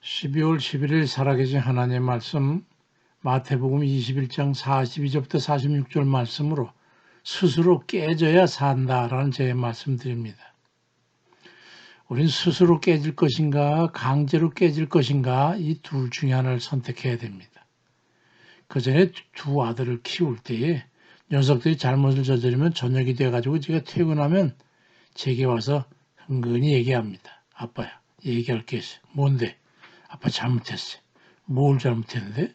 12월 11일 살아계신 하나님의 말씀 마태복음 21장 42절부터 46절 말씀으로 스스로 깨져야 산다라는 제 말씀드립니다. 우린 스스로 깨질 것인가 강제로 깨질 것인가 이 둘 중에 하나를 선택해야 됩니다. 그 전에 두 아들을 키울 때에 녀석들이 잘못을 저지르면 저녁이 돼가지고 제가 퇴근하면 제게 와서 은근히 얘기합니다. 아빠야 얘기할 게 있어. 뭔데? 아빠 잘못했어. 뭘 잘못했는데?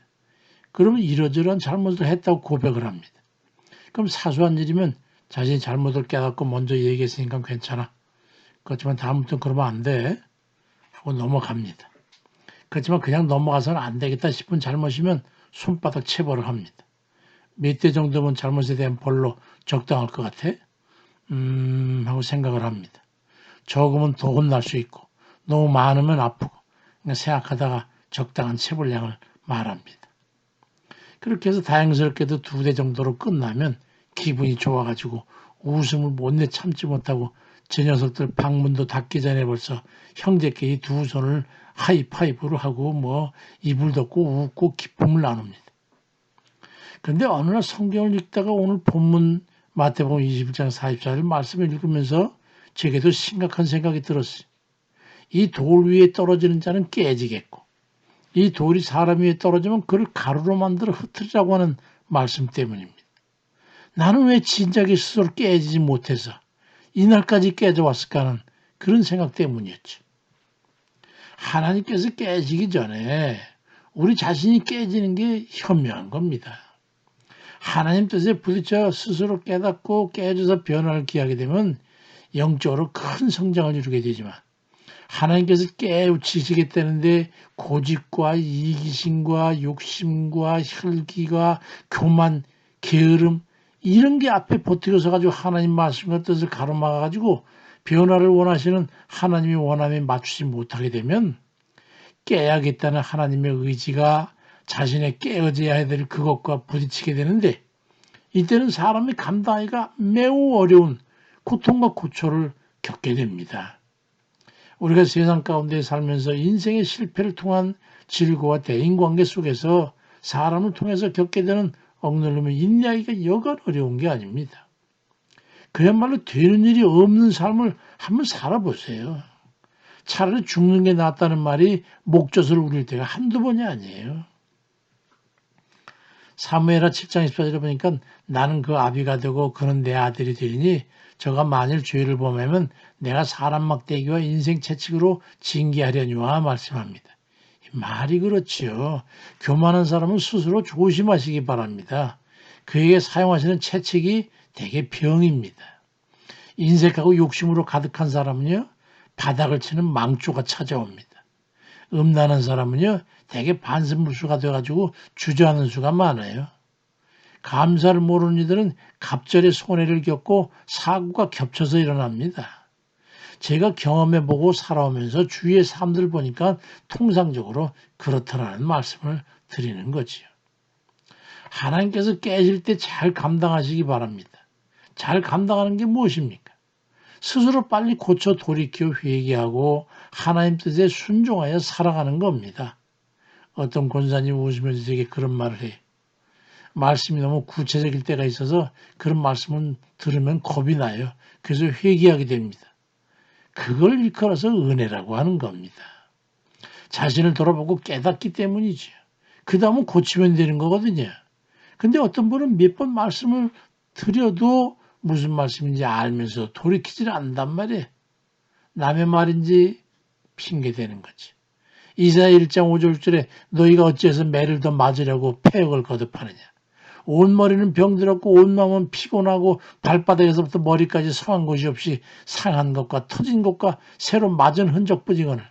그러면 이러저러한 잘못을 했다고 고백을 합니다. 그럼 사소한 일이면 자신이 잘못을 깨닫고 먼저 얘기했으니까 괜찮아. 그렇지만 다음부터는 그러면 안 돼. 하고 넘어갑니다. 그렇지만 그냥 넘어가서는 안 되겠다 싶은 잘못이면 손바닥 체벌을 합니다. 몇 대 정도면 잘못에 대한 벌로 적당할 것 같아? 하고 생각을 합니다. 적으면 더 혼날 수 있고 너무 많으면 아프고 생각하다가 적당한 체벌량을 말합니다. 그렇게 해서 다행스럽게도 2대 정도로 끝나면 기분이 좋아가지고 웃음을 못내 참지 못하고 제 녀석들 방문도 닫기 전에 벌써 형제끼리 두 손을 하이파이브를 하고 이불 덮고 웃고 기쁨을 나눕니다. 그런데 어느 날 성경을 읽다가 오늘 본문 마태복음 21장 44절 말씀을 읽으면서 제게도 심각한 생각이 들었어요. 이 돌 위에 떨어지는 자는 깨지겠고 이 돌이 사람 위에 떨어지면 그를 가루로 만들어 흩으리라고 하는 말씀 때문입니다. 나는 왜 진작에 스스로 깨지지 못해서 이날까지 깨져왔을까 하는 그런 생각 때문이었죠. 하나님께서 깨지기 전에 우리 자신이 깨지는 게 현명한 겁니다. 하나님 뜻에 부딪혀 스스로 깨닫고 깨져서 변화를 기하게 되면 영적으로 큰 성장을 이루게 되지만 하나님께서 깨우치시겠다는데 고집과 이기심과 욕심과 혈기가 교만, 게으름 이런 게 앞에 버티고서 가지고 하나님 말씀과 뜻을 가로막아 가지고 변화를 원하시는 하나님의 원함에 맞추지 못하게 되면 깨야겠다는 하나님의 의지가 자신의 깨어져야 될 그것과 부딪히게 되는데 이때는 사람이 감당하기가 매우 어려운 고통과 고초를 겪게 됩니다. 우리가 세상 가운데 살면서 인생의 실패를 통한 질고와 대인관계 속에서 사람을 통해서 겪게 되는 억눌림을 인내하기가 여간 어려운 게 아닙니다. 그야말로 되는 일이 없는 삶을 한번 살아보세요. 차라리 죽는 게 낫다는 말이 목젖을 울릴 때가 한두 번이 아니에요. 사무엘하 7장 24절에 보니까 나는 그 아비가 되고 그는 내 아들이 되리니 저가 만일 죄를 범하면 내가 사람 막대기와 인생 채찍으로 징계하려니와 말씀합니다. 말이 그렇지요. 교만한 사람은 스스로 조심하시기 바랍니다. 그에게 사용하시는 채찍이 대개 병입니다. 인색하고 욕심으로 가득한 사람은요. 바닥을 치는 망조가 찾아옵니다. 음란한 사람은요. 대개 반신불수가 돼가지고 주저하는 수가 많아요. 감사를 모르는 이들은 갑절의 손해를 겪고 사고가 겹쳐서 일어납니다. 제가 경험해보고 살아오면서 주위의 사람들 보니까 통상적으로 그렇다라는 말씀을 드리는 거지요. 하나님께서 깨질 때 잘 감당하시기 바랍니다. 잘 감당하는 게 무엇입니까? 스스로 빨리 고쳐 돌이켜 회개하고 하나님 뜻에 순종하여 살아가는 겁니다. 어떤 권사님 웃으면서 제게 그런 말을 해요. 말씀이 너무 구체적일 때가 있어서 그런 말씀을 들으면 겁이 나요. 그래서 회개하게 됩니다. 그걸 일컬어서 은혜라고 하는 겁니다. 자신을 돌아보고 깨닫기 때문이죠. 그 다음은 고치면 되는 거거든요. 근데 어떤 분은 몇 번 말씀을 드려도 무슨 말씀인지 알면서 돌이키질 않는단 말이에요. 남의 말인지 핑계대는 거지. 이사야 1장 5절에 너희가 어찌해서 매를 더 맞으려고 폐역을 거듭하느냐. 온 머리는 병들었고 온 마음은 피곤하고 발바닥에서부터 머리까지 성한 곳이 없이 상한 것과 터진 것과 새로 맞은 흔적뿐이거늘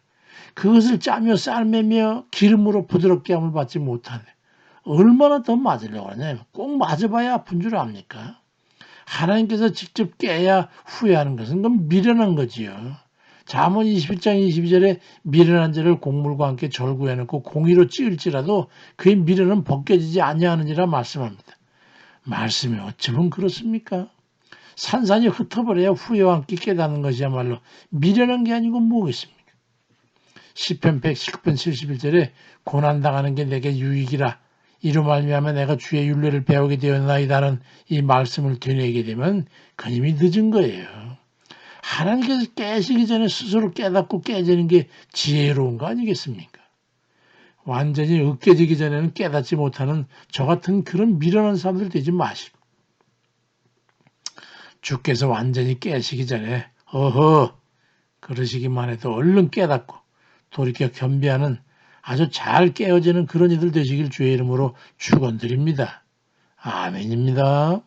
그것을 짜며 삶매며 기름으로 부드럽게 함을 받지 못하네. 얼마나 더 맞으려고 하냐. 꼭 맞아봐야 아픈 줄 압니까? 하나님께서 직접 깨야 후회하는 것은 그건 미련한 거지요. 잠언 21장 22절에 미련한 자를 곡물과 함께 절구해놓고 공의로 찌을지라도 그의 미련은 벗겨지지 아니하느니라 말씀합니다. 말씀이 어쩌면 그렇습니까? 산산이 흩어버려야 후회와 함께 깨닫는 것이야말로 미련한 게 아니고 뭐겠습니까? 시편 119편 71절에 고난당하는 게 내게 유익이라 이로 말미암아 내가 주의 율례를 배우게 되었나이다는 이 말씀을 되뇌게 되면 그님이 늦은 거예요. 하나님께서 깨시기 전에 스스로 깨닫고 깨지는 게 지혜로운 거 아니겠습니까? 완전히 으깨지기 전에는 깨닫지 못하는 저 같은 그런 미련한 사람들 되지 마시고 주께서 완전히 깨시기 전에 어허 그러시기만 해도 얼른 깨닫고 돌이켜 겸비하는 아주 잘 깨어지는 그런 이들 되시길 주의 이름으로 축원드립니다. 아멘입니다.